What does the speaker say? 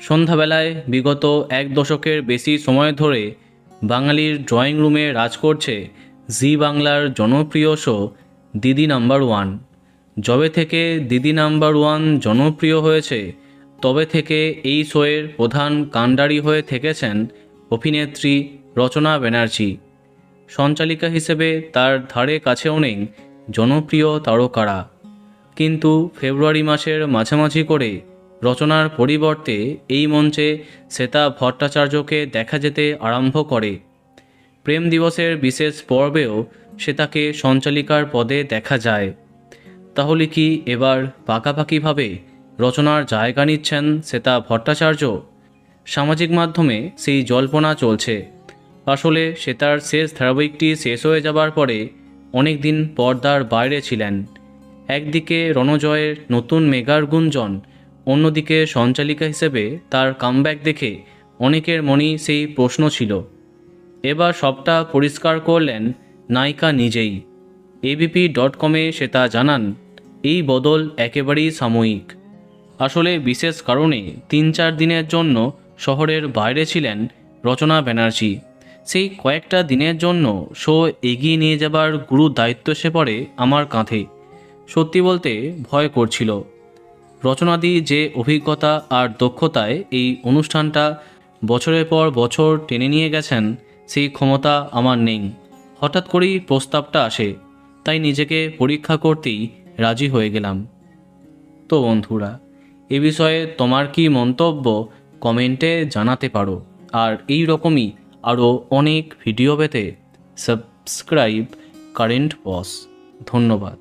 সন্ধ্যাবেলায় বিগত এক দশকের বেশি সময় ধরে বাঙালির ড্রয়িং রুমে রাজ করছে জি বাংলার জনপ্রিয় শো দিদি নাম্বার ওয়ান। যবে থেকে দিদি নাম্বার ওয়ান জনপ্রিয় হয়েছে তবে থেকে এই শোয়ের প্রধান কাণ্ডারি হয়ে থেকেছেন অভিনেত্রী রচনা ব্যানার্জি। সঞ্চালিকা হিসেবে তার ধারে কাছেও নেই জনপ্রিয় তারকারা। কিন্তু ফেব্রুয়ারি মাসের মাঝামাঝি করে রচনার পরিবর্তে এই মঞ্চে শ্বেতা ভট্টাচার্যকে দেখা যেতে আরম্ভ করে। প্রেম দিবসের বিশেষ পর্বেও শ্বেতাকে সঞ্চালিকার পদে দেখা যায়। তাহলে কি এবার পাকাপাকিভাবে রচনার জায়গা নিচ্ছেন শ্বেতা ভট্টাচার্য? সামাজিক মাধ্যমে সেই জল্পনা চলছে। আসলে শ্বেতার শেষ ধারাবাহিকটি শেষ হয়ে যাবার পরে অনেক দিন পর্দার বাইরে ছিলেন। একদিকে রণজয়ের নতুন মেগার গুঞ্জন, অন্যদিকে সঞ্চালিকা হিসেবে তার কামব্যাক দেখে অনেকের মনেই সেই প্রশ্ন ছিল। এবার সবটা পরিষ্কার করলেন নায়িকা নিজেই। abp.com-এ শ্বেতা জানান, এই বদল একেবারেই সাময়িক। আসলে বিশেষ কারণে 3-4 দিনের জন্য শহরের বাইরে ছিলেন রচনা ব্যানার্জি। সেই কয়েকটা দিনের জন্য শো এগিয়ে নিয়ে যাবার গুরু দায়িত্ব এসে পড়ে আমার কাঁধে। সত্যি বলতে ভয় করছিল। রচনাদি যে অভিজ্ঞতা আর দক্ষতায় এই অনুষ্ঠানটা বছরের পর বছর টেনে নিয়ে গেছেন, সেই ক্ষমতা আমার নেই। হঠাৎ করেই প্রস্তাবটা আসে, তাই নিজেকে পরীক্ষা করতেই রাজি হয়ে গেলাম। তো বন্ধুরা, এ বিষয়ে তোমার কি মন্তব্য কমেন্টে জানাতে পারো। আর এই রকমই আরও অনেক ভিডিও পেতে সাবস্ক্রাইব কারেন্ট বস। ধন্যবাদ।